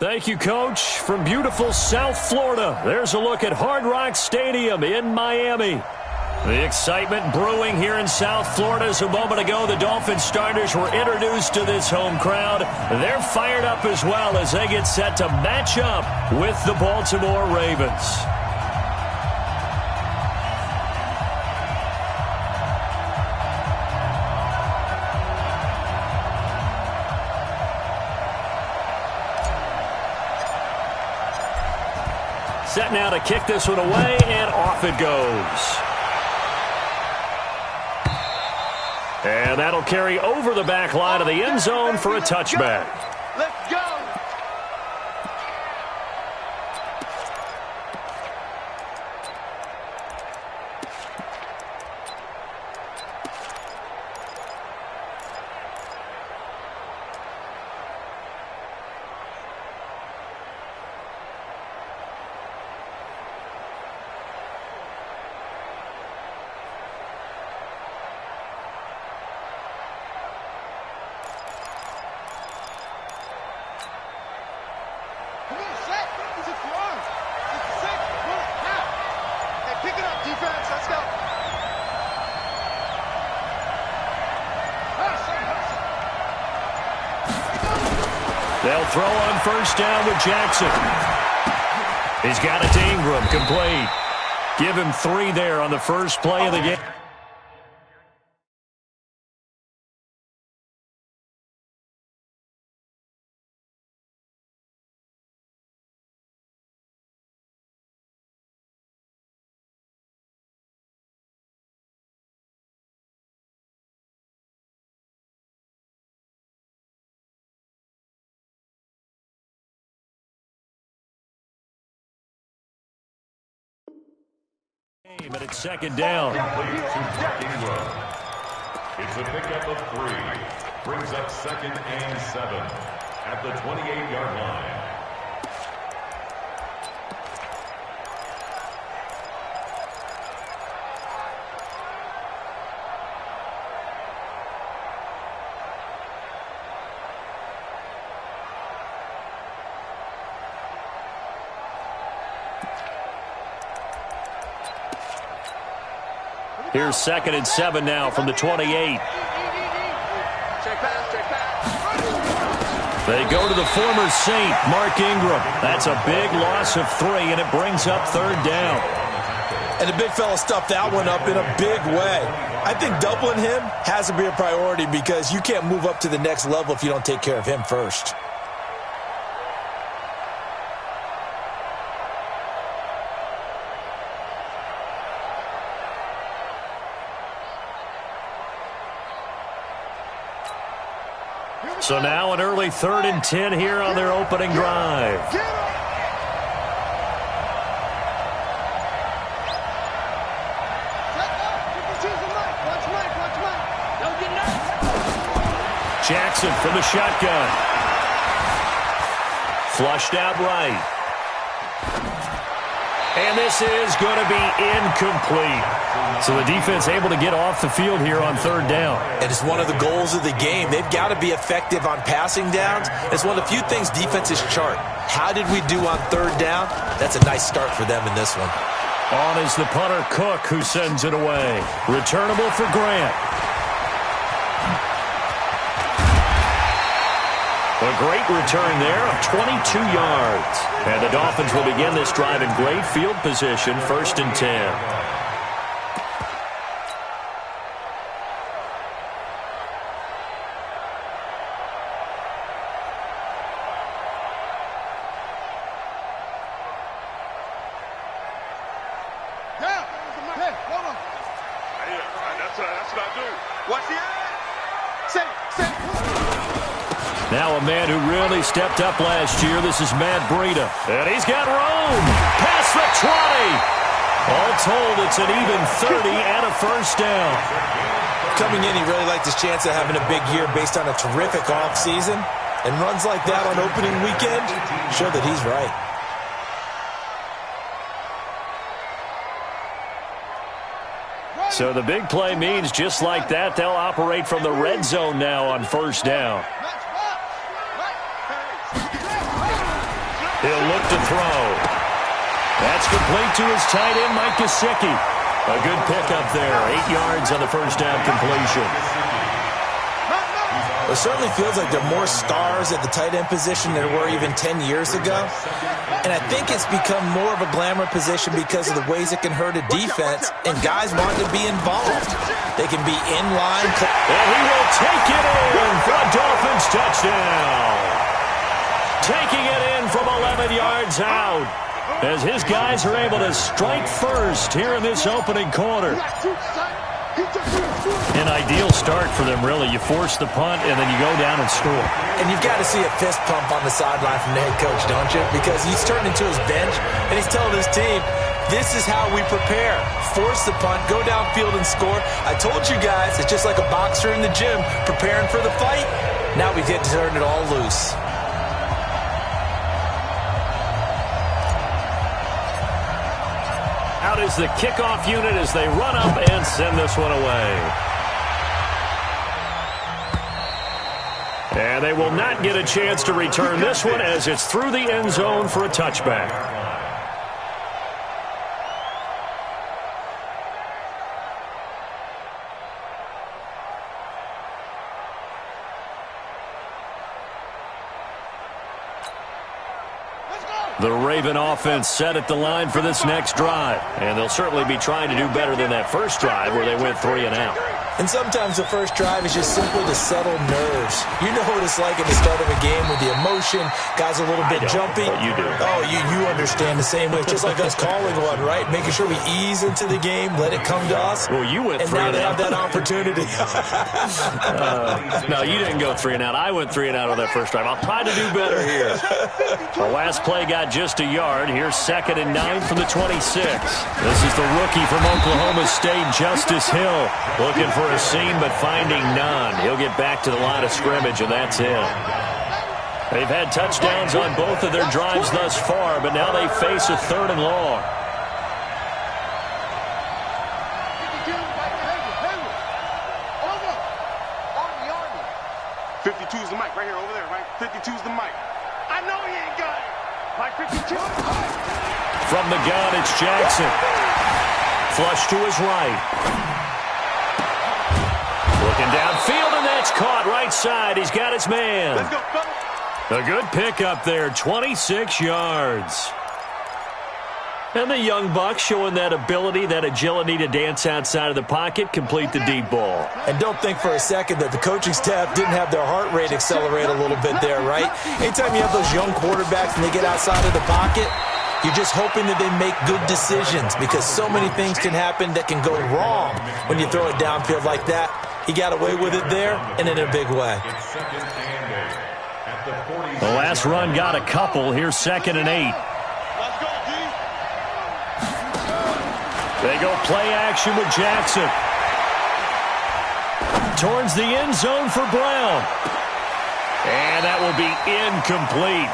Thank you, Coach. From beautiful South Florida, there's a look at Hard Rock Stadium in Miami. The excitement brewing here in South Florida as a moment ago the Dolphins starters were introduced to this home crowd. They're fired up as well as they get set to match up with the Baltimore Ravens. Set now to kick this one away, and off it goes. And that'll carry over the back line of the end zone for a touchback. Let's go. They'll throw on first down with Jackson. He's got it to Ingram, complete. Give him 3 there on the first play of the game. And it's second down. It's a pickup of 3. Brings up 2nd and 7 at the 28-yard line. Here's 2nd and 7 now from the 28. Check pass, check pass. They go to the former Saint, Mark Ingram. That's a big loss of 3, and it brings up 3rd down. And the big fella stuffed that one up in a big way. I think doubling him has to be a priority because you can't move up to the next level if you don't take care of him first. So now an early 3rd and 10 here on their opening drive. Jackson from the shotgun. Flushed out right. And this is going to be incomplete. So the defense able to get off the field here on 3rd down. And it's one of the goals of the game. They've got to be effective on passing downs. It's one of the few things defenses chart. How did we do on 3rd down? That's a nice start for them in this one. On is the punter Cook, who sends it away. Returnable for Grant. A great return there of 22 yards. And the Dolphins will begin this drive in great field position, 1st and 10. Now a man who really stepped up last year. This is Matt Breida. And he's got room. Past the 20. All told, it's an even 30 and a first down. Coming in, he really liked his chance of having a big year based on a terrific offseason. And runs like that on opening weekend show that he's right. So the big play means just like that, they'll operate from the red zone now on 1st down. He'll look to throw. That's complete to his tight end, Mike Gesicki. A good pickup there. 8 yards on the first down completion. It certainly feels like there are more stars at the tight end position than there were even 10 years ago. And I think it's become more of a glamour position because of the ways it can hurt a defense, and guys want to be involved. They can be in line. And he will take it in for a Dolphins touchdown. Taking it in from 11 yards out as his guys are able to strike first here in this opening quarter. An ideal start for them, really. You force the punt, and then you go down and score. And you've got to see a fist pump on the sideline from the head coach, don't you? Because he's turned into his bench, and he's telling his team, this is how we prepare. Force the punt, go downfield and score. I told you guys, it's just like a boxer in the gym preparing for the fight. Now we get to turn it all loose. Out is the kickoff unit as they run up and send this one away. And they will not get a chance to return this one as it's through the end zone for a touchback. The Raven offense set at the line for this next drive. And they'll certainly be trying to do better than that first drive where they went 3 and out. And sometimes the first drive is just simply to settle nerves. You know what it's like at the start of a game with the emotion. Guys are a little bit jumpy. But you do. Oh, you understand the same way. Just like us calling one, right? Making sure we ease into the game, let it come to us. Well, you went 3 and out. And now they have that opportunity. No, you didn't go 3 and out. I went 3 and out on that first drive. I'll try to do better here. The last play got just a yard. Here's 2nd and 9 from the 26. This is the rookie from Oklahoma State, Justice Hill, looking for a seam but finding none. He'll get back to the line of scrimmage, and that's it. They've had touchdowns on both of their drives thus far, but now they face a 3rd and long. .52's the mic right here, over there, right? 52's the mic. I know he ain't got it. Like 52. From the gun, it's Jackson. Flush to his right. Looking downfield, and that's caught right side. He's got his man. Let's go, fellas. A good pickup there, 26 yards. And the young buck showing that ability, that agility to dance outside of the pocket, complete the deep ball. And don't think for a second that the coaching staff didn't have their heart rate accelerate a little bit there, right? Anytime you have those young quarterbacks and they get outside of the pocket, you're just hoping that they make good decisions because so many things can happen that can go wrong when you throw it downfield like that. He got away with it there and in a big way. The last run got a couple. Here's 2nd and 8. They go play action with Jackson. Towards the end zone for Brown. And that will be incomplete.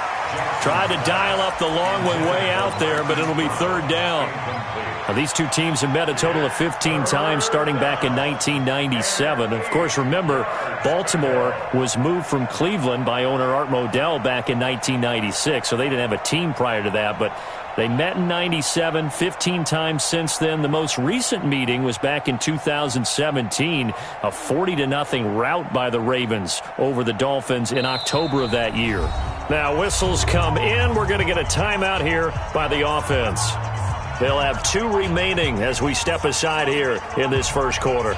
Tried to dial up the long one way out there, but it'll be 3rd down. Now, these two teams have met a total of 15 times starting back in 1997. Of course, remember, Baltimore was moved from Cleveland by owner Art Modell back in 1996, so they didn't have a team prior to that, but they met in 97, 15 times since then. The most recent meeting was back in 2017, a 40-0 rout by the Ravens over the Dolphins in October of that year. Now, whistles come in. We're going to get a timeout here by the offense. They'll have 2 remaining as we step aside here in this first quarter.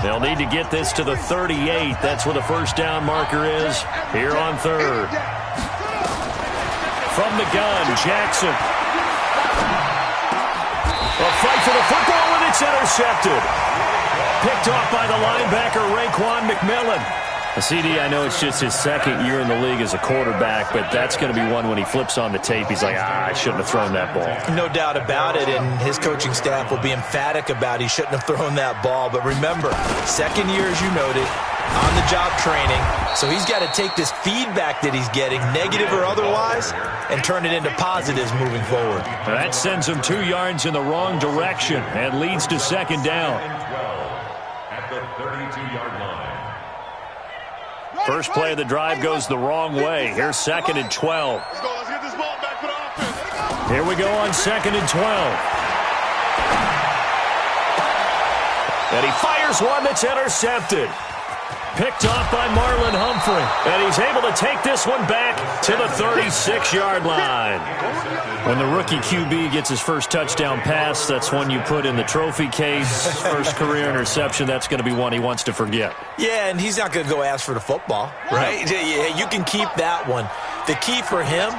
They'll need to get this to the 38. That's where the first down marker is here on 3rd. From the gun, Jackson. A fight for the football, and it's intercepted. Picked off by the linebacker, Raekwon McMillan. CD, I know it's just his 2nd year in the league as a quarterback, but that's going to be one when he flips on the tape. He's like, I shouldn't have thrown that ball. No doubt about it, and his coaching staff will be emphatic about he shouldn't have thrown that ball. But remember, 2nd year, as you noted, on-the-job training. So he's got to take this feedback that he's getting, negative or otherwise, and turn it into positives moving forward. That sends him 2 yards in the wrong direction and leads to second down. At the 32-yard line. First play of the drive goes the wrong way. Here's second and 12. Let's go. Let's get this ball back for the offense. Here we go on second and 12. And he fires one that's intercepted. Picked off by Marlon Humphrey. And he's able to take this one back to the 36-yard line. When the rookie QB gets his first touchdown pass, that's one you put in the trophy case. First career interception, that's going to be one he wants to forget. Yeah, and he's not going to go ask for the football, right? Yeah, you can keep that one. The key for him,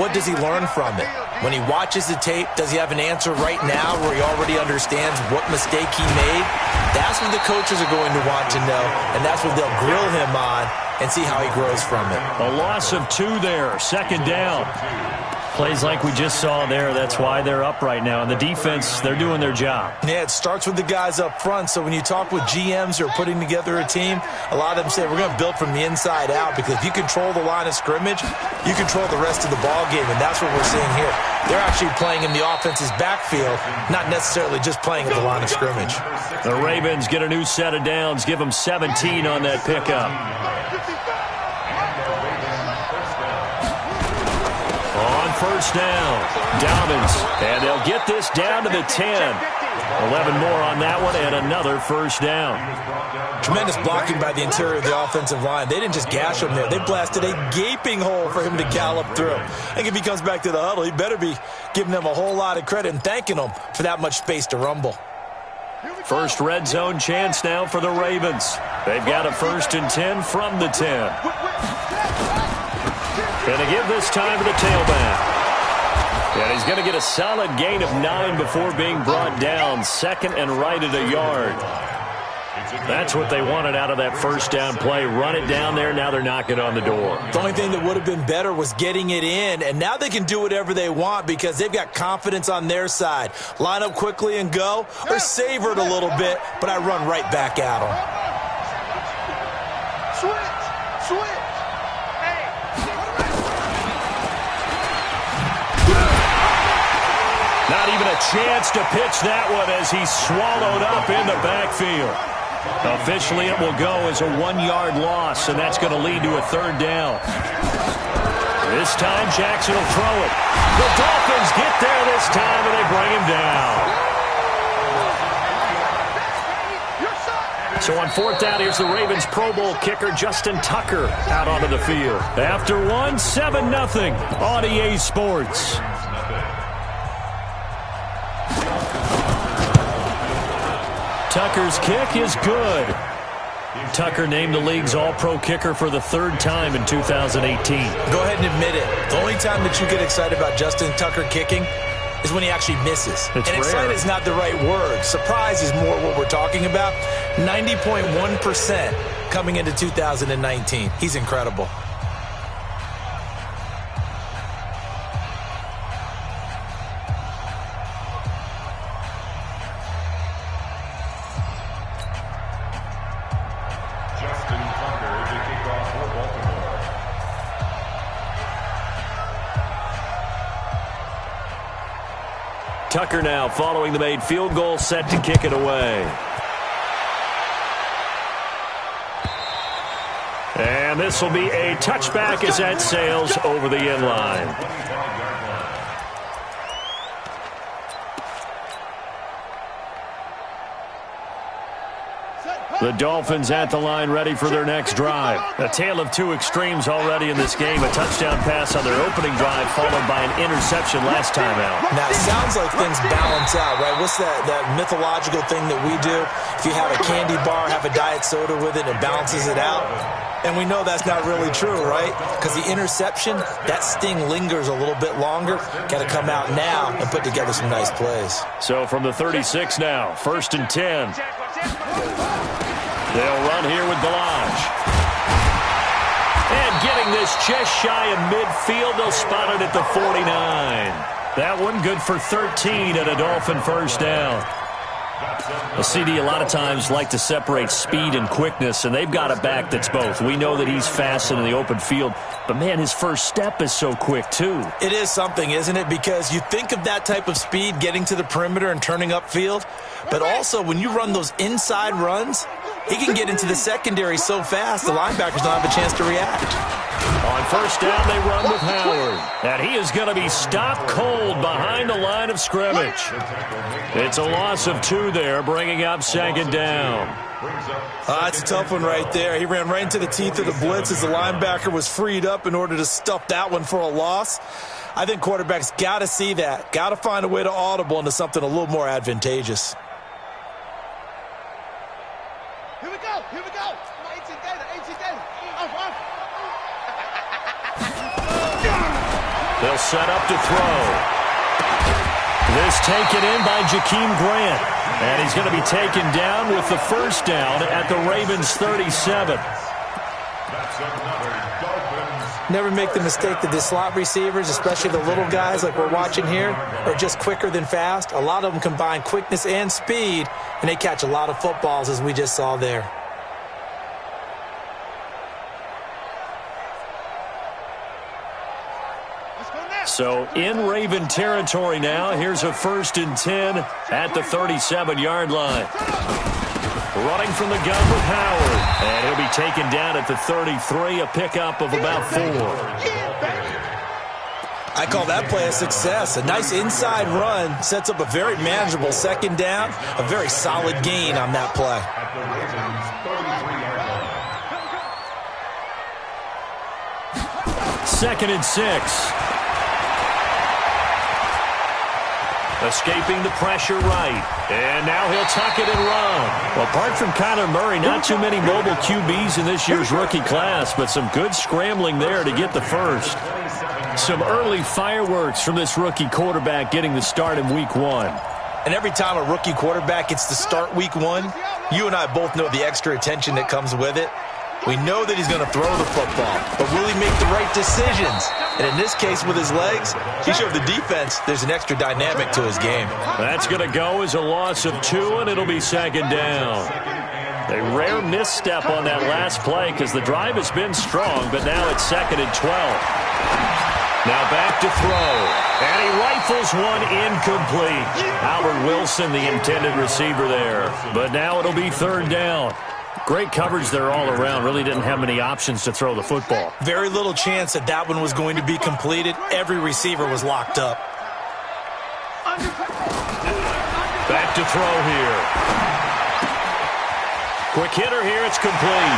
what does he learn from it? When he watches the tape, does he have an answer right now where he already understands what mistake he made? That's what the coaches are going to want to know, and that's what they'll grill him on and see how he grows from it. A loss of 2 there, second down. Plays like we just saw there, that's why they're up right now. And the defense, they're doing their job. Yeah, it starts with the guys up front. So when you talk with GMs who are putting together a team, a lot of them say we're going to build from the inside out, because if you control the line of scrimmage, you control the rest of the ball game, and that's what we're seeing here. They're actually playing in the offense's backfield, not necessarily just playing at the line of scrimmage. The Ravens get a new set of downs, give them 17 on that pickup. On first down, Dobbins, and they'll get this down to the 10. 11 more on that one, and another first down. Tremendous blocking by the interior of the offensive line. They didn't just gash him there. They blasted a gaping hole for him to gallop through. I think if he comes back to the huddle, he better be giving them a whole lot of credit and thanking them for that much space to rumble. First red zone chance now for the Ravens. They've got a 1st and 10 from the 10. Going to give this time to the tailback. And he's going to get a solid gain of 9 before being brought down. Second and right at a yard. That's what they wanted out of that first down play. Run it down there. Now they're knocking on the door. The only thing that would have been better was getting it in. And now they can do whatever they want because they've got confidence on their side. Line up quickly and go, or savor it a little bit, but I run right back at them. Switch. Not even a chance to pitch that one as he's swallowed up in the backfield. Officially, it will go as a 1-yard loss, and that's going to lead to a 3rd down. This time, Jackson will throw it. The Dolphins get there this time, and they bring him down. So on 4th down, here's the Ravens Pro Bowl kicker, Justin Tucker, out onto the field. After 7-0 on EA Sports. Tucker's kick is good. Tucker named the league's all-pro kicker for the 3rd time in 2018. Go ahead and admit it. The only time that you get excited about Justin Tucker kicking is when he actually misses. It's and rare. excited is not the right word. Surprise is more what we're talking about. 90.1% coming into 2019. He's incredible. Tucker now following the made field goal, set to kick it away. And this will be a touchback as that sails over the end line. The Dolphins at the line ready for their next drive. A tale of 2 extremes already in this game. A touchdown pass on their opening drive followed by an interception last time out. Now, it sounds like things balance out, right? What's that mythological thing that we do? If you have a candy bar, have a diet soda with it, it balances it out. And we know that's not really true, right? Because the interception, that sting lingers a little bit longer. Got to come out now and put together some nice plays. So from the 36 now, 1st and 10. They'll run here with Balaj. And getting this just shy of midfield, they'll spot it at the 49. That one good for 13 and a Dolphin 1st down. A CD a lot of times like to separate speed and quickness, and they've got a back that's both. We know that he's fast in the open field, but, man, his first step is so quick, too. It is something, isn't it? Because you think of that type of speed getting to the perimeter and turning upfield, but also when you run those inside runs, he can get into the secondary so fast the linebackers don't have a chance to react. On first down, they run with Howard. And he is going to be stopped cold behind the line of scrimmage. It's a loss of 2 there, bringing up second down. That's a tough one right there. He ran right into the teeth of the blitz as the linebacker was freed up in order to stuff that one for a loss. I think quarterbacks got to see that. Got to find a way to audible into something a little more advantageous. Here we go. 18 Gator. Off. They'll set up to throw. This taken in by Jakeem Grant. And he's going to be taken down with the first down at the Ravens' 37. Never make the mistake that the slot receivers, especially the little guys like we're watching here, are just quicker than fast. A lot of them combine quickness and speed, and they catch a lot of footballs, as we just saw there. So in Raven territory now. Here's a 1st and 10 at the 37-yard line. Running from the gun with Howard. And he'll be taken down at the 33, a pickup of about 4. I call that play a success. A nice inside run sets up a very manageable second down. A very solid gain on that play. Second and 6. Escaping the pressure right. And now he'll tuck it and run. Well, apart from Kyler Murray, not too many mobile QBs in this year's rookie class, but some good scrambling there to get the first. Some early fireworks from this rookie quarterback getting the start in week 1. And every time a rookie quarterback gets to start week 1, you and I both know the extra attention that comes with it. We know that he's going to throw the football, but will he make the right decisions? And in this case, with his legs, he showed the defense there's an extra dynamic to his game. That's going to go as a loss of 2, and it'll be second down. A rare misstep on that last play because the drive has been strong, but now it's second and 12. Now back to throw, and he rifles one incomplete. Albert Wilson, the intended receiver there, but now it'll be third down. Great coverage there all around. Really didn't have many options to throw the football. Very little chance that that one was going to be completed. Every receiver was locked up. Back to throw here. Quick hitter here. It's complete.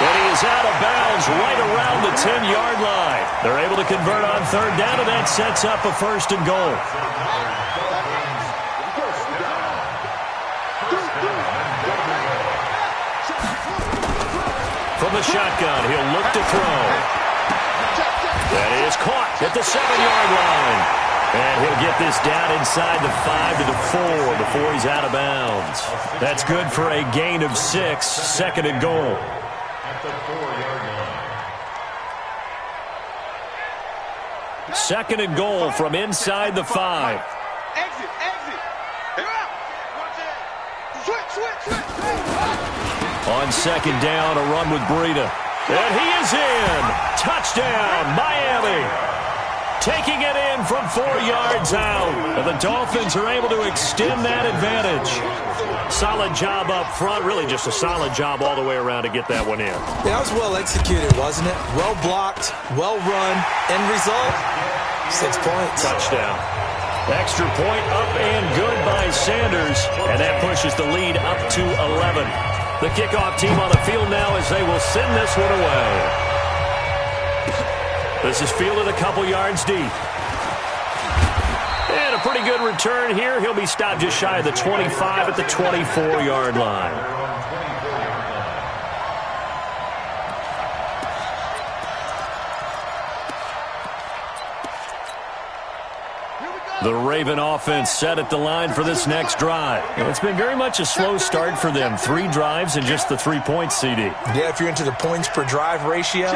But he is out of bounds right around the 10-yard line. They're able to convert on third down, and that sets up a 1st and goal. From the shotgun, he'll look to throw. That is caught at the 7-yard line. And he'll get this down inside the 5 to the 4 before he's out of bounds. That's good for a gain of 6, 2nd and goal. At the 4-yard line. 2nd and goal from inside the 5. Exit. Switch. On second down, a run with Breida. And he is in. Touchdown, Miami. Taking it in from 4 yards out. And the Dolphins are able to extend that advantage. Solid job up front. Really just a solid job all the way around to get that one in. Yeah, that was well executed, wasn't it? Well blocked, well run. End result, 6 points. Touchdown. Extra point up and good by Sanders. And that pushes the lead up to 11. The kickoff team on the field now as they will send this one away. This is fielded a couple yards deep. And a pretty good return here. He'll be stopped just shy of the 25 at the 24-yard line. The Raven offense set at the line for this next drive. And it's been very much a slow start for them. 3 drives and just the 3 points, CD. Yeah, if you're into the points per drive ratio,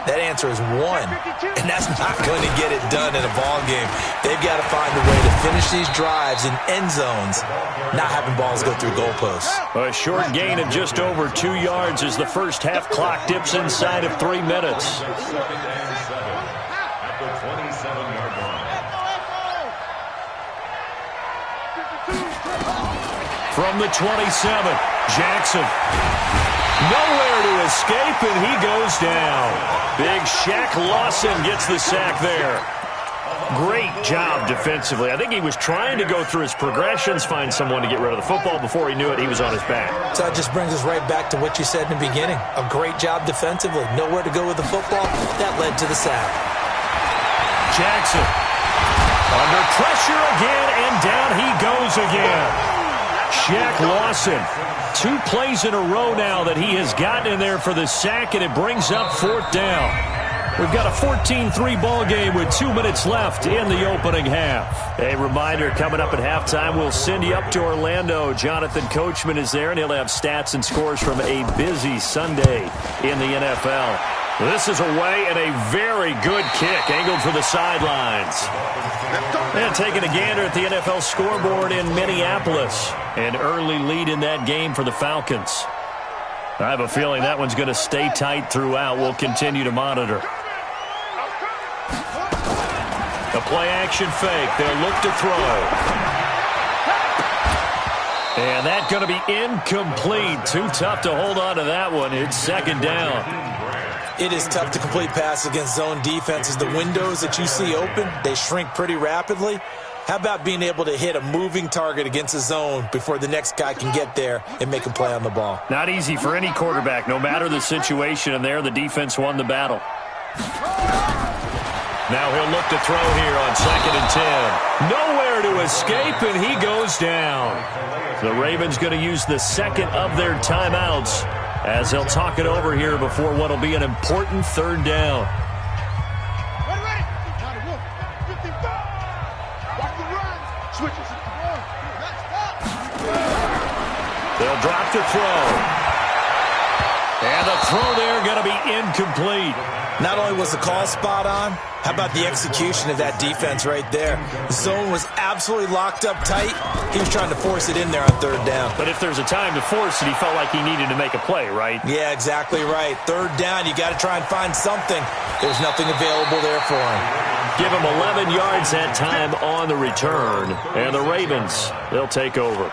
That answer is 1, and that's not going to get it done in a ball game. They've got to find a way to finish these drives in end zones, not having balls go through goalposts. A short gain of just over 2 yards as the first half clock dips inside of 3 minutes. Second and 7 at the 27-yard line. From the 27, Jackson. Nowhere to escape, and he goes down. Big Shaq Lawson gets the sack there. Great job defensively. I think he was trying to go through his progressions, find someone to get rid of the football. Before he knew it, he was on his back. So that just brings us right back to what you said in the beginning. A great job defensively. Nowhere to go with the football. That led to the sack. Jackson under pressure again, and down he goes again. Shaq Lawson, 2 plays in a row now that he has gotten in there for the sack, and it brings up 4th down. We've got a 14-3 ball game with 2 minutes left in the opening half. A reminder, coming up at halftime, we'll send you up to Orlando. Jonathan Coachman is there, and he'll have stats and scores from a busy Sunday in the NFL. This is away, and a very good kick, angled for the sidelines. And taking a gander at the NFL scoreboard in Minneapolis. An early lead in that game for the Falcons. I have a feeling that one's going to stay tight throughout. We'll continue to monitor. A play-action fake. They'll look to throw. And that's going to be incomplete. Too tough to hold on to that one. It's 2nd down. It is tough to complete pass against zone defenses. The windows that you see open, they shrink pretty rapidly. How about being able to hit a moving target against a zone before the next guy can get there and make a play on the ball? Not easy for any quarterback, no matter the situation, and there the defense won the battle. Now he'll look to throw here on 2nd and 10. Nowhere to escape, and he goes down. The Ravens going to use the 2nd of their timeouts as they'll talk it over here before what will be an important 3rd down. They'll drop to throw. And the throw there going to be incomplete. Not only was the call spot on, how about the execution of that defense right there? The zone was absolutely locked up tight. He was trying to force it in there on 3rd down. But if there's a time to force it, he felt like he needed to make a play, right? Yeah, exactly right. 3rd down, you got to try and find something. There's nothing available there for him. Give him 11 yards that time on the return. And the Ravens, they'll take over.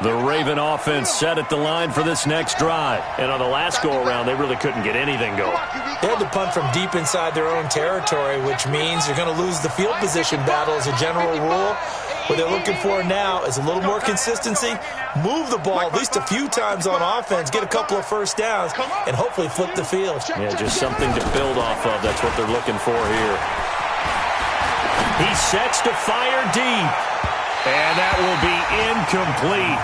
The Raven offense set at the line for this next drive. And on the last go-around, they really couldn't get anything going. They had to punt from deep inside their own territory, which means you're going to lose the field position battle as a general rule. What they're looking for now is a little more consistency, move the ball at least a few times on offense, get a couple of 1st downs, and hopefully flip the field. Yeah, just something to build off of. That's what they're looking for here. He sets to fire deep. And that will be incomplete.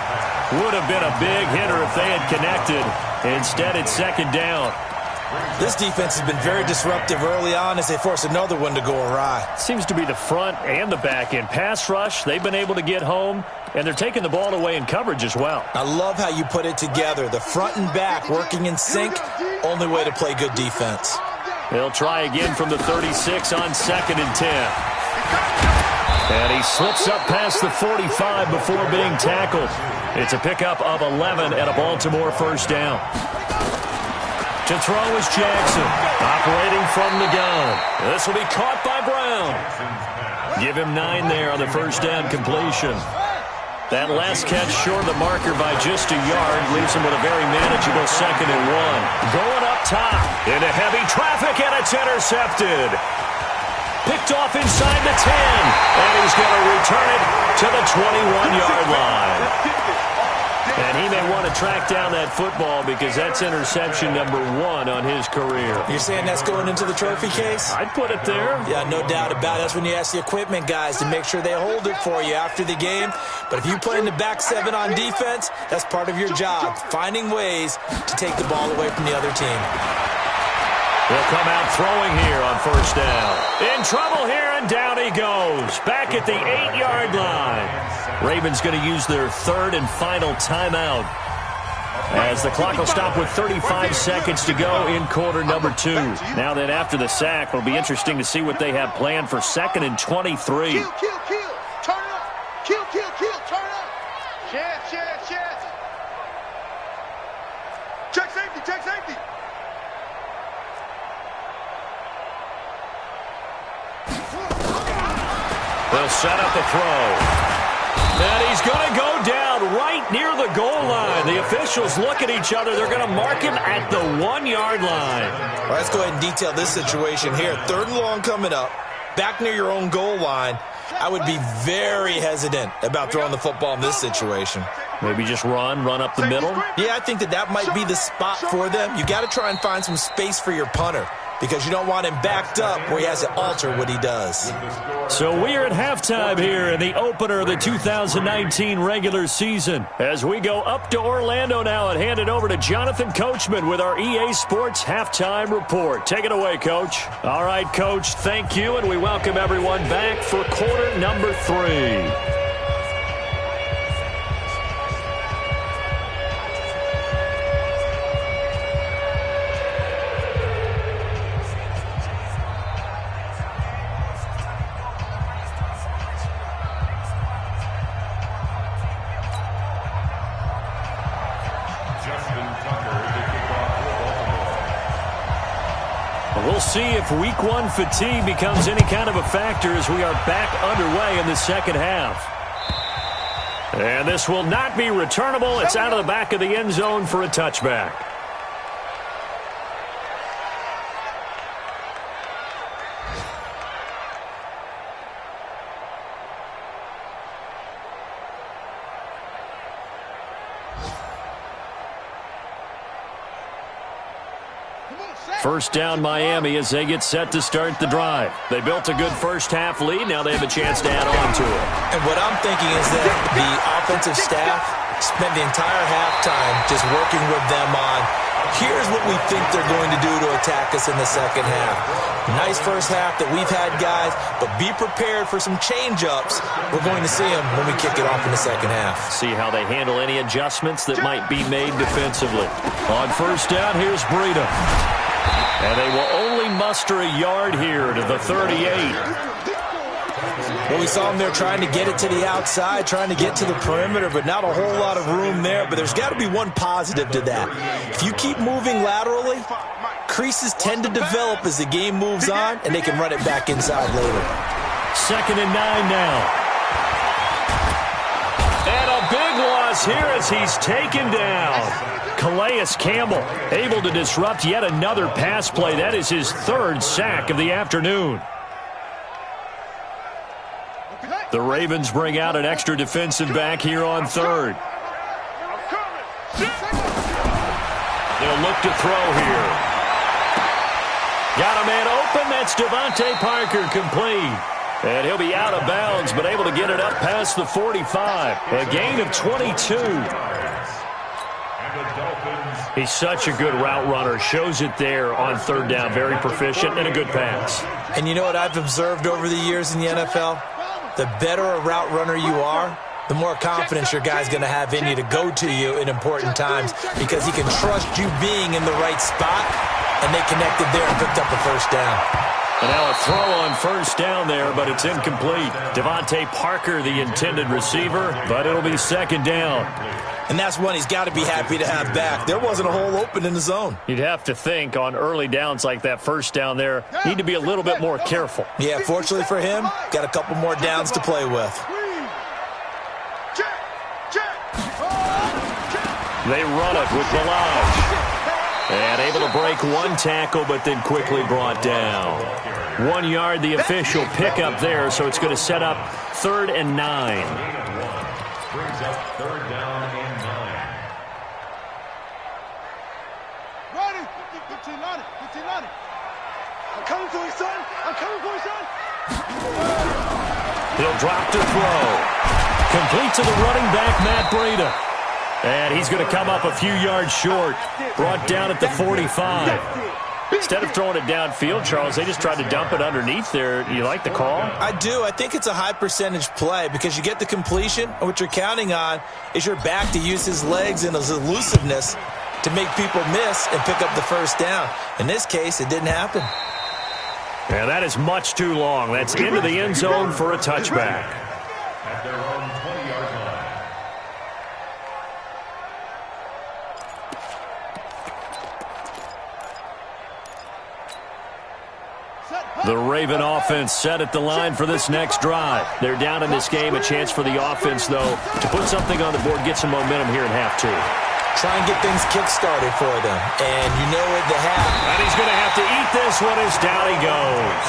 Would have been a big hitter if they had connected. Instead, it's 2nd down. This defense has been very disruptive early on as they force another one to go awry. Seems to be the front and the back end. Pass rush, they've been able to get home, and they're taking the ball away in coverage as well. I love how you put it together. The front and back working in sync, only way to play good defense. They'll try again from the 36 on 2nd and 10. And he slips up past the 45 before being tackled. It's a pickup of 11 and a Baltimore 1st down. To throw is Jackson, operating from the gun. This will be caught by Brown. Give him 9 there on the 1st down completion. That last catch short of the marker by just a yard leaves him with a very manageable 2nd and 1. Going up top into heavy traffic, and it's intercepted. Picked off inside the 10, and he's going to return it to the 21-yard line. And he may want to track down that football because that's interception number 1 on his career. You're saying that's going into the trophy case? I'd put it there. Yeah, no doubt about it. That's when you ask the equipment guys to make sure they hold it for you after the game. But if you play in the back 7 on defense, that's part of your job, finding ways to take the ball away from the other team. He'll come out throwing here on first down. In trouble here, and down he goes. Back at the 8-yard line. Ravens going to use their third and final timeout, as the clock will stop with 35 seconds to go in quarter number 2. Now that after the sack, it'll be interesting to see what they have planned for 2nd and 23. Kill, kill, kill. Turn it up. Kill, kill, kill. Turn it up. Chance. Check safety. They'll set up the throw. And he's going to go down right near the goal line. The officials look at each other. They're going to mark him at the 1-yard line. All right, let's go ahead and detail this situation here. 3rd and long coming up, back near your own goal line. I would be very hesitant about throwing the football in this situation. Maybe just run up the middle? Yeah, I think that might be the spot for them. You got to try and find some space for your punter, because you don't want him backed up where he has to alter what he does. So we are at halftime here in the opener of the 2019 regular season, as we go up to Orlando now and hand it over to Jonathan Coachman with our EA Sports halftime report. Take it away, Coach. All right, Coach, thank you, and we welcome everyone back for quarter number 3. We'll see if week 1 fatigue becomes any kind of a factor as we are back underway in the second half. And this will not be returnable. It's out of the back of the end zone for a touchback. First down Miami as they get set to start the drive. They built a good first half lead. Now they have a chance to add on to it. And what I'm thinking is that the offensive staff spent the entire halftime just working with them on, here's what we think they're going to do to attack us in the second half. Nice first half that we've had, guys, but be prepared for some change-ups. We're going to see them when we kick it off in the second half. See how they handle any adjustments that might be made defensively. On first down, here's Breida. And they will only muster a yard here to the 38. Well, we saw them there trying to get it to the outside, trying to get to the perimeter, but not a whole lot of room there. But there's got to be one positive to that. If you keep moving laterally, creases tend to develop as the game moves on, and they can run it back inside later. 2nd and 9 now. And a big loss here as he's taken down. Calais Campbell able to disrupt yet another pass play. That is his 3rd sack of the afternoon. The Ravens bring out an extra defensive back here on 3rd. They'll look to throw here. Got a man open. That's Devontae Parker, complete. And he'll be out of bounds, but able to get it up past the 45. A gain of 22. He's such a good route runner. Shows it there on 3rd down. Very proficient and a good pass. And you know what I've observed over the years in the NFL? The better a route runner you are, the more confidence your guy's going to have in you to go to you in important times, because he can trust you being in the right spot, and they connected there and picked up a first down. And now a throw on first down there, but it's incomplete. Devontae Parker, the intended receiver, but it'll be 2nd down. And that's one he's got to be happy to have back. There wasn't a hole open in the zone. You'd have to think on early downs like that first down there, need to be a little bit more careful. Yeah, fortunately for him, got a couple more downs to play with. They run it with Balaj. And able to break one tackle, but then quickly brought down. 1 yard, the official pickup there, so it's going to set up 3rd and 9. Brings up 3rd down and 9. Ready? 15 on it. I'm coming for you, son. He'll drop to throw. Complete to the running back, Matt Breida. And he's going to come up a few yards short. Brought down at the 45. Instead of throwing it downfield, Charles, they just tried to dump it underneath there. You like the call? I do. I think it's a high percentage play because you get the completion, and what you're counting on is your back to use his legs and his elusiveness to make people miss and pick up the first down. In this case, it didn't happen. Yeah, that is much too long. That's into the end zone for a touchback. At their own 20-yard line. The Raven offense set at the line for this next drive. They're down in this game. A chance for the offense, though, to put something on the board, get some momentum here in half two. Try and get things kick-started for them. And you know at the half. And he's going to have to eat this one as down he goes.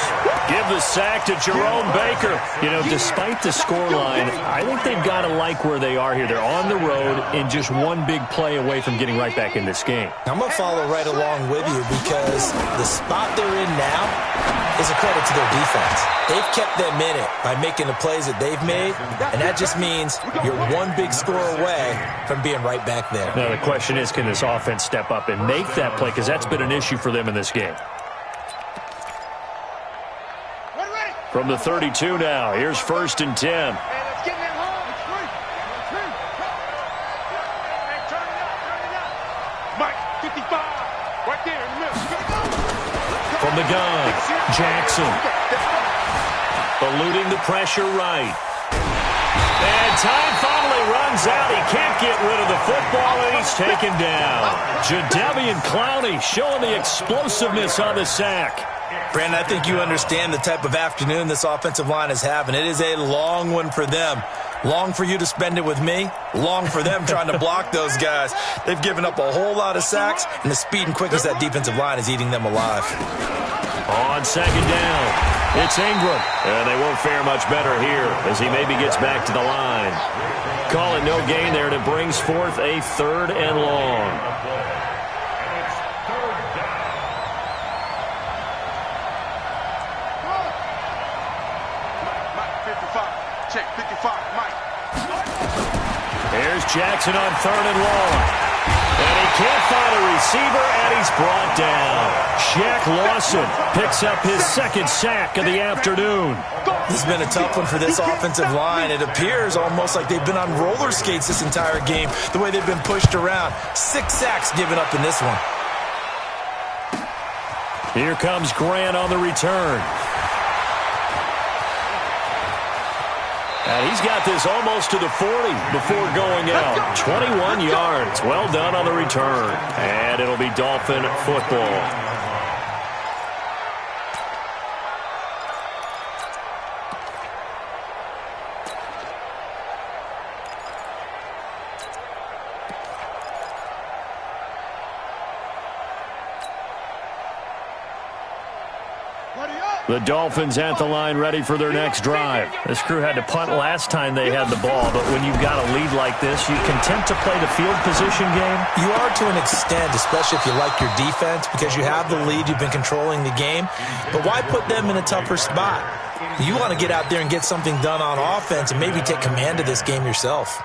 Give the sack to Jerome Baker. You know, despite the scoreline, I think they've got to like where they are here. They're on the road and just one big play away from getting right back in this game. I'm going to follow right along with you because the spot they're in now is a credit to their defense. They've kept them in it by making the plays that they've made, and that just means you're one big score away from being right back there. Now, the question is, can this offense step up and make that play? Because that's been an issue for them in this game. From the 32 now, here's 1st and 10. Mike, 55, right there in the middle. From the gun, Jackson. Eluding the pressure right. And time finally runs out. He can't get rid of the football, and he's taken down. Jadeveon Clowney showing the explosiveness on the sack. Brandon, I think you understand the type of afternoon this offensive line is having. It is a long one for them. Long for you to spend it with me. Long for them trying to block those guys. They've given up a whole lot of sacks, and the speed and quickness of that defensive line is eating them alive. On 2nd down, it's Ingram. And they won't fare much better here as he maybe gets back to the line. Call it no gain there, and it brings forth a 3rd and long. Check, 55, Mike. Here's Jackson on 3rd and long. And he can't find a receiver, and he's brought down. Shaq Lawson picks up his 2nd sack of the afternoon. This has been a tough one for this offensive line. It appears almost like they've been on roller skates this entire game, the way they've been pushed around. 6 sacks given up in this one. Here comes Grant on the return. And he's got this almost to the 40 before going out. 21 yards. Well done on the return. And it'll be Dolphin football. The Dolphins at the line ready for their next drive. This crew had to punt last time they had the ball, but when you've got a lead like this, you content to play the field position game? You are to an extent, especially if you like your defense, because you have the lead, you've been controlling the game. But why put them in a tougher spot? You want to get out there and get something done on offense and maybe take command of this game yourself.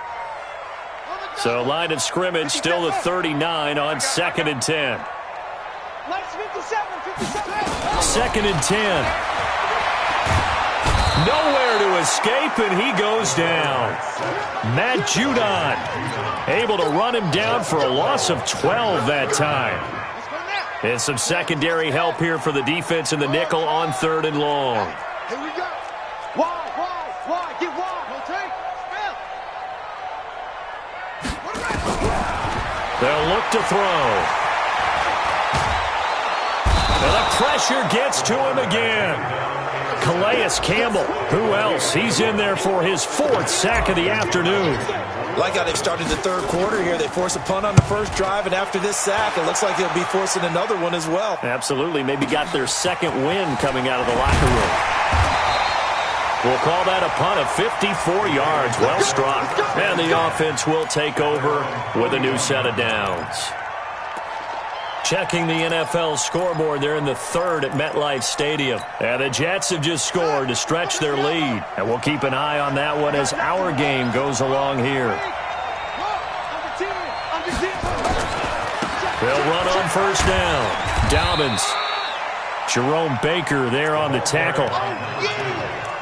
So line of scrimmage still the 39 on 2nd and 10. 2nd and 10. Nowhere to escape, and he goes down. Matt Judon able to run him down for a loss of 12 that time. And some secondary help here for the defense in the nickel on 3rd and long. Here we go. Wide, get wide. Rotate. They'll look to throw. And the pressure gets to him again. Calais Campbell, who else? He's in there for his 4th sack of the afternoon. Like how they've started the 3rd quarter here. They force a punt on the first drive, and after this sack, it looks like they'll be forcing another one as well. Absolutely. Maybe got their 2nd win coming out of the locker room. We'll call that a punt of 54 yards. Well struck. And the offense will take over with a new set of downs. Checking the NFL scoreboard, they're in the 3rd at MetLife Stadium. And the Jets have just scored to stretch their lead. And we'll keep an eye on that one as our game goes along here. They'll run on 1st down. Dobbins Jerome Baker there on the tackle.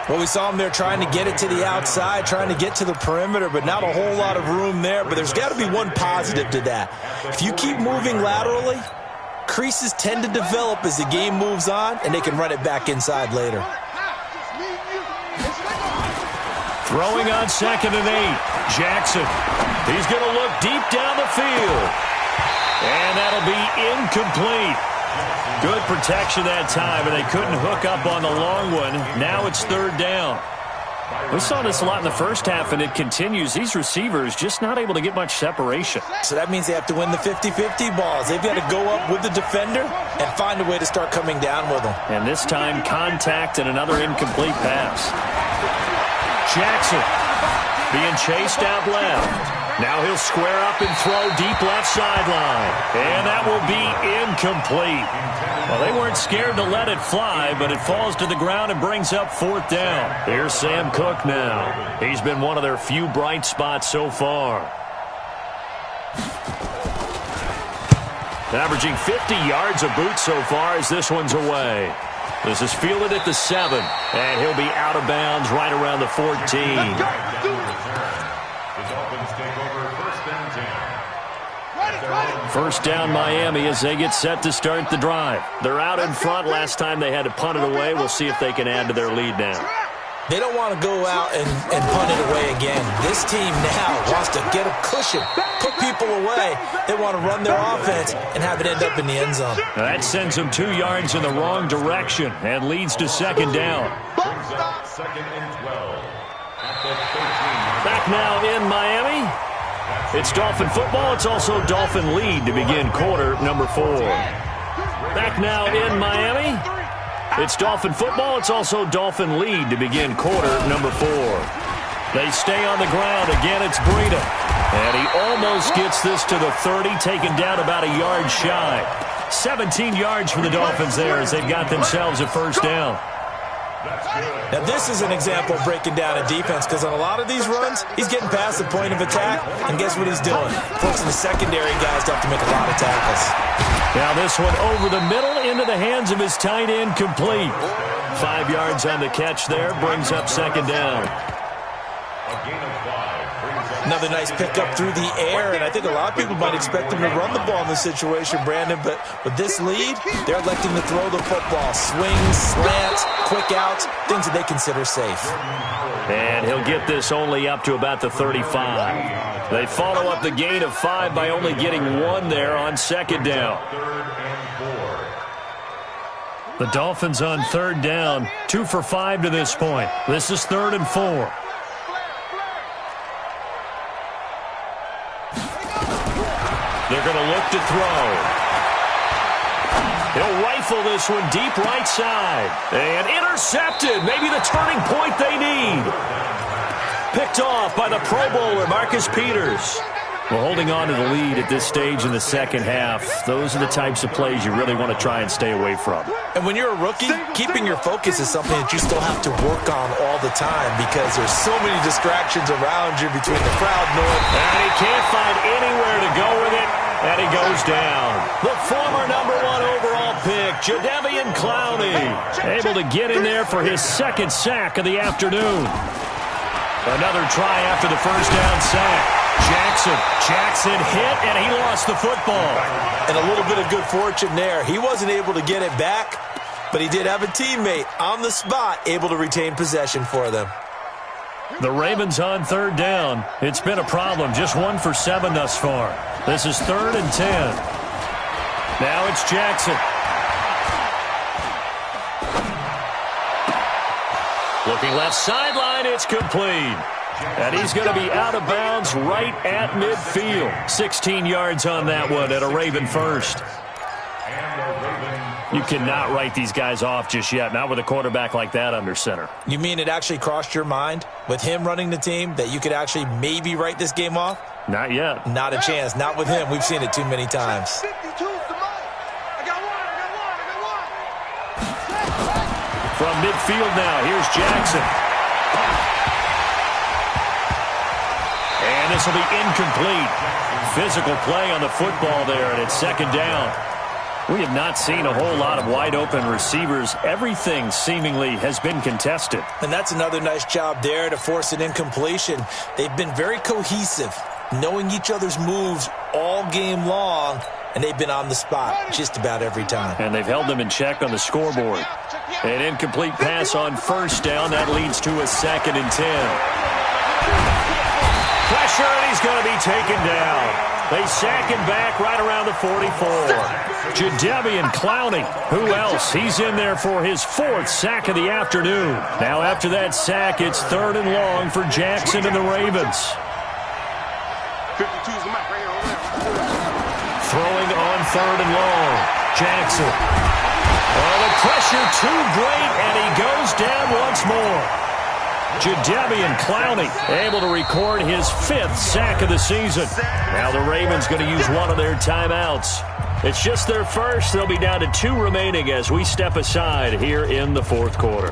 Well, we saw him there trying to get it to the outside, trying to get to the perimeter, but not a whole lot of room there. But there's got to be one positive to that. If you keep moving laterally, creases tend to develop as the game moves on, and they can run it back inside later. Throwing on 2nd and 8. Jackson. He's going to look deep down the field. And that'll be incomplete. Good protection that time, and they couldn't hook up on the long one. Now it's 3rd down. We saw this a lot in the first half, and it continues. These receivers just not able to get much separation. So that means they have to win the 50-50 balls. They've got to go up with the defender and find a way to start coming down with them. And this time, contact and another incomplete pass. Jackson being chased out left. Now he'll square up and throw deep left sideline. And that will be incomplete. Well, they weren't scared to let it fly, but it falls to the ground and brings up 4th down. Here's Sam Cook now. He's been one of their few bright spots so far. Averaging 50 yards a boot so far as this one's away. This is fielded at the 7, and he'll be out of bounds right around the 14. First down Miami as they get set to start the drive. They're out in front. Last time they had to punt it away. We'll see if they can add to their lead now. They don't want to go out and punt it away again. This team now wants to get a cushion, put people away. They want to run their offense and have it end up in the end zone. That sends them 2 yards in the wrong direction and leads to 2nd down. Back now in Miami. It's Dolphin football. It's also Dolphin lead to begin quarter number 4. Back now in Miami. It's Dolphin football. It's also Dolphin lead to begin quarter number 4. They stay on the ground. Again, it's Breida. And he almost gets this to the 30, taken down about a yard shy. 17 yards for the Dolphins there as they've got themselves a first down. Now, this is an example of breaking down a defense because on a lot of these runs, he's getting past the point of attack, and guess what he's doing? Forcing the secondary guys to have to make a lot of tackles. Now this one over the middle into the hands of his tight end, complete. 5 yards on the catch there, brings up 2nd down. Another nice pickup through the air, and I think a lot of people might expect him to run the ball in this situation, Brandon, but with this lead, they're electing to throw the football. Swings, slants, quick outs, things that they consider safe. And he'll get this only up to about the 35. They follow up the gain of 5 by only getting 1 there on 2nd down. The Dolphins on 3rd down, 2 for 5 to this point. This is 3rd and 4. They're going to look to throw. He'll rifle this one deep right side. And intercepted. Maybe the turning point they need. Picked off by the Pro Bowler, Marcus Peters. Well, holding on to the lead at this stage in the second half, those are the types of plays you really want to try and stay away from. And when you're a rookie, keeping your focus is something that you still have to work on all the time because there's so many distractions around you between the crowd noise. And he can't find anywhere to go with it, and he goes down. The former #1 overall pick, Jadeveon Clowney, able to get in there for his 2nd sack of the afternoon. Another try after the first down sack. Jackson hit, and he lost the football. And a little bit of good fortune there. He wasn't able to get it back, but he did have a teammate on the spot able to retain possession for them. The Ravens on 3rd down. It's been a problem. Just 1 for 7 thus far. This is 3rd and 10. Now it's Jackson. Looking left sideline, it's complete. And he's going to be out of bounds right at midfield. 16 yards on that one at a Raven first. You cannot write these guys off just yet, not with a quarterback like that under center. You mean it actually crossed your mind with him running the team that you could actually maybe write this game off? Not yet. Not a chance. Not with him. We've seen it too many times. From midfield now, here's Jackson. And this will be incomplete. Physical play on the football there, and it's 2nd down. We have not seen a whole lot of wide-open receivers. Everything seemingly has been contested. And that's another nice job there to force an incompletion. They've been very cohesive, knowing each other's moves all game long, and they've been on the spot just about every time. And they've held them in check on the scoreboard. An incomplete pass on first down. That leads to a 2nd and 10. Pressure, and he's going to be taken down. They sack him back right around the 44. Jadeveon Clowney, who else? He's in there for his 4th sack of the afternoon. Now after that sack, it's 3rd and long for Jackson and the Ravens. 52's the mic right here over there. Throwing on 3rd and long. Jackson. Oh, the pressure too great, and he goes down once more. Jadeveon Clowney able to record his 5th sack of the season. Now the Ravens going to use one of their timeouts. It's just their first. They'll be down to 2 remaining as we step aside here in the 4th quarter.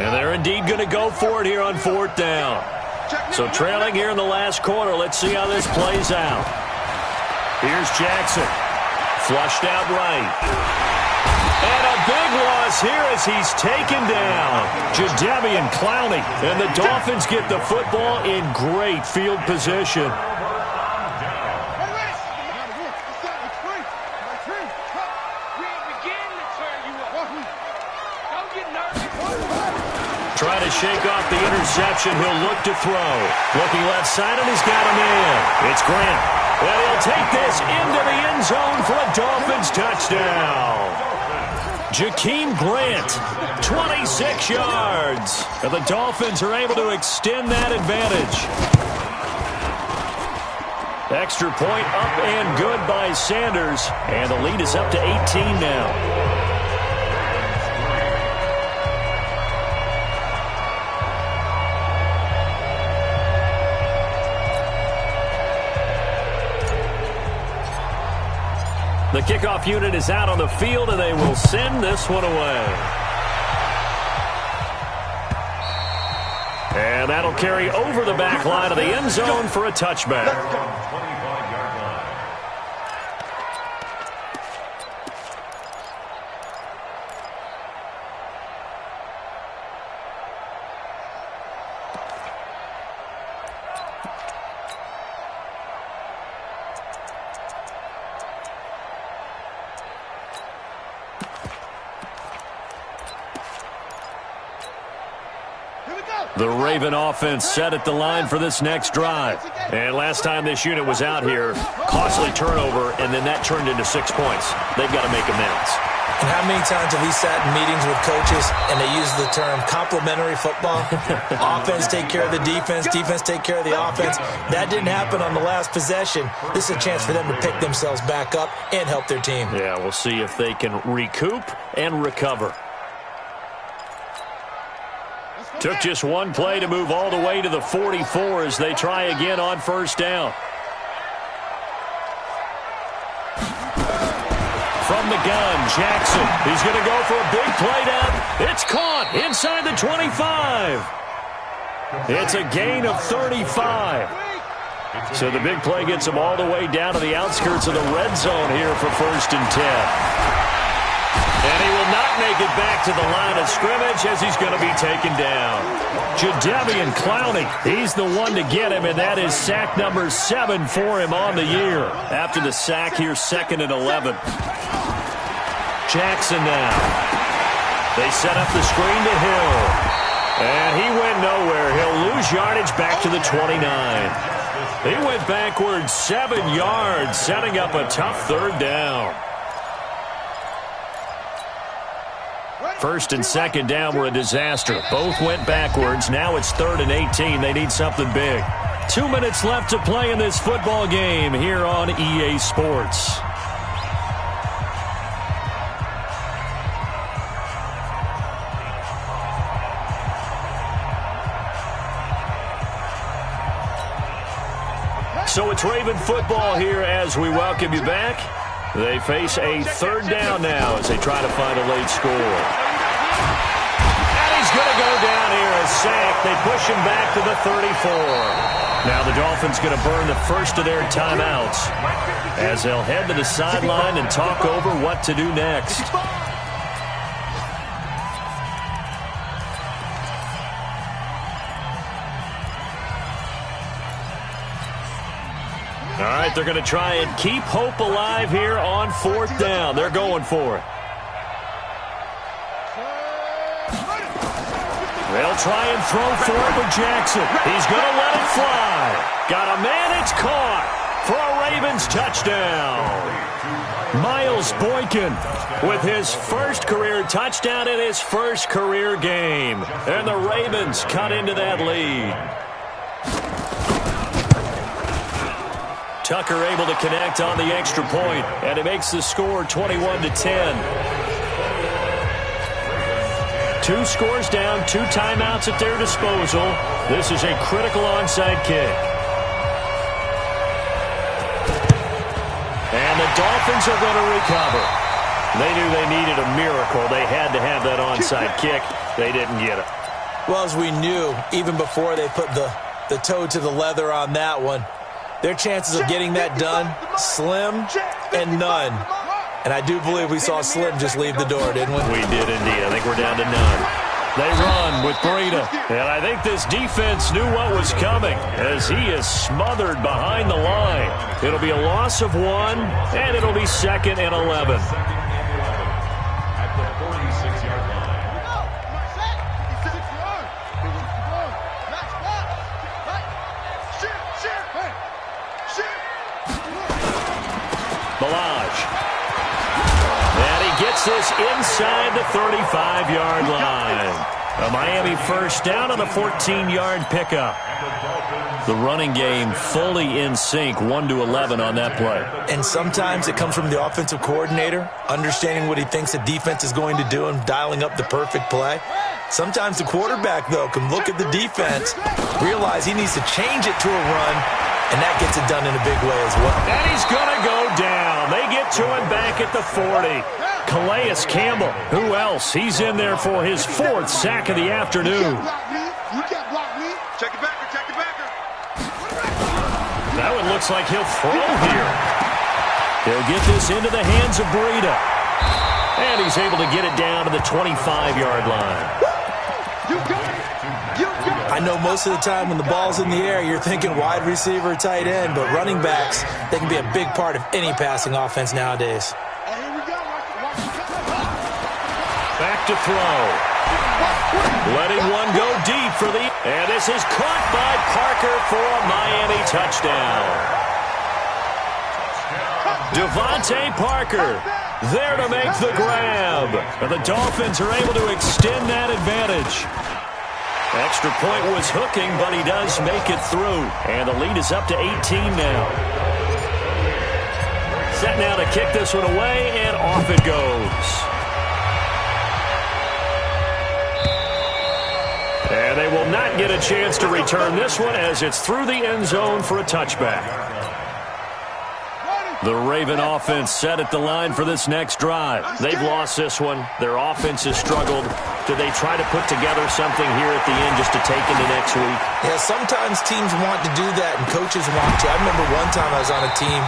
And they're indeed going to go for it here on 4th down. So trailing here in the last quarter. Let's see how this plays out. Here's Jackson. Flushed out right. And a big loss here as he's taken down. Jadeveon Clowney. And the Dolphins get the football in great field position. Trying to shake off the interception. He'll look to throw. Looking left side, and he's got him in. It's Grant. And he'll take this into the end zone for a Dolphins touchdown. Jakeem Grant, 26 yards. And the Dolphins are able to extend that advantage. Extra point up and good by Sanders. And the lead is up to 18 now. The kickoff unit is out on the field, and they will send this one away. And that'll carry over the back line of the end zone for a touchback. The Raven offense set at the line for this next drive. And last time this unit was out here, costly turnover, and then that turned into 6 points. They've got to make amends. And how many times have we sat in meetings with coaches and they use the term complementary football? Offense take care of the defense, defense take care of the offense. That didn't happen on the last possession. This is a chance for them to pick themselves back up and help their team. Yeah, we'll see if they can recoup and recover. Took just one play to move all the way to the 44 as they try again on first down. From the gun, Jackson. He's going to go for a big play down. It's caught inside the 25. It's a gain of 35. So the big play gets him all the way down to the outskirts of the red zone here for 1st and 10. And he will not make it back to the line of scrimmage as he's going to be taken down. Jadeveon Clowney, he's the one to get him, and that is sack number 7 for him on the year. After the sack, here's 2nd and 11. Jackson now. They set up the screen to Hill. And he went nowhere. He'll lose yardage back to the 29. He went backwards 7 yards, setting up a tough 3rd down. 1st and 2nd down were a disaster. Both went backwards. Now it's 3rd and 18. They need something big. 2 minutes left to play in this football game here on EA Sports. So it's Raven football here as we welcome you back. They face a 3rd down now as they try to find a late score. sack. They push him back to the 34. Now the Dolphins going to burn the first of their timeouts as they'll head to the sideline and talk over what to do next. All right, they're going to try and keep hope alive here on 4th down. They're going for it. They'll try and throw for it with Jackson. He's going to let it fly. Got a man, it's caught for a Ravens touchdown. Miles Boykin with his first career touchdown in his first career game. And the Ravens cut into that lead. Tucker able to connect on the extra point, and it makes the score 21-10. 2 scores down, 2 timeouts at their disposal. This is a critical onside kick. And the Dolphins are going to recover. They knew they needed a miracle. They had to have that onside kick. They didn't get it. Well, as we knew, even before they put the toe to the leather on that one, their chances of getting that done, slim and none. And I do believe we saw Slim just leave the door, didn't we? We did indeed. I think we're down to none. They run with Breida. And I think this defense knew what was coming as he is smothered behind the line. It'll be a loss of 1, and it'll be 2nd and 11. At the 46-yard line. Balaj. And he gets this inside the 35-yard line. A Miami first down on a 14-yard pickup. The running game fully in sync, 1-11 on that play. And sometimes it comes from the offensive coordinator, understanding what he thinks the defense is going to do and dialing up the perfect play. Sometimes the quarterback, though, can look at the defense, realize he needs to change it to a run, and that gets it done in a big way as well. And he's going to go down. They get to him back at the 40. Calais Campbell, who else? He's in there for his 4th sack of the afternoon. You can't block me. Check it backer, check it backer. That one looks like he'll throw here. They'll get this into the hands of Breida. And he's able to get it down to the 25-yard line. You got it. You got it. I know most of the time when the ball's in the air, you're thinking wide receiver, tight end, but running backs, they can be a big part of any passing offense nowadays. Back to throw. Letting one go deep for the... And this is caught by Parker for a Miami touchdown. Devontae Parker there to make the grab. And the Dolphins are able to extend that advantage. Extra point was hooking, but he does make it through. And the lead is up to 18 now. Set now to kick this one away, and off it goes. And they will not get a chance to return this one as it's through the end zone for a touchback. The Raven offense set at the line for this next drive. They've lost this one. Their offense has struggled. Do they try to put together something here at the end just to take into next week? Yeah, sometimes teams want to do that and coaches want to. I remember one time I was on a team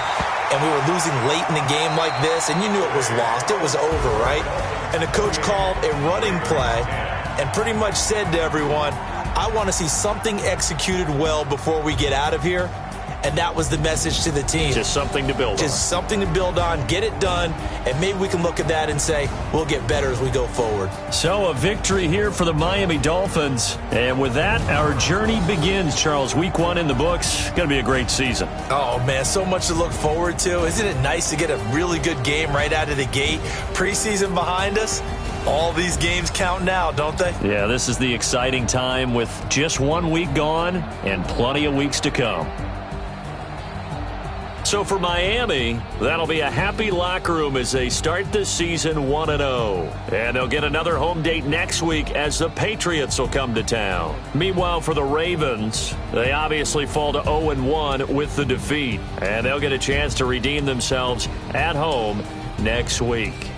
and we were losing late in the game like this, and you knew it was lost. It was over, right? And the coach called a running play and pretty much said to everyone, I want to see something executed well before we get out of here. And that was the message to the team. Just something to build on. Just something to build on, get it done, and maybe we can look at that and say, we'll get better as we go forward. So a victory here for the Miami Dolphins. And with that, our journey begins, Charles. Week 1 in the books. Going to be a great season. Oh, man, so much to look forward to. Isn't it nice to get a really good game right out of the gate? Preseason behind us. All these games count now, don't they? Yeah, this is the exciting time with just 1 week gone and plenty of weeks to come. So for Miami, that'll be a happy locker room as they start the season 1-0. And they'll get another home date next week as the Patriots will come to town. Meanwhile, for the Ravens, they obviously fall to 0-1 with the defeat. And they'll get a chance to redeem themselves at home next week.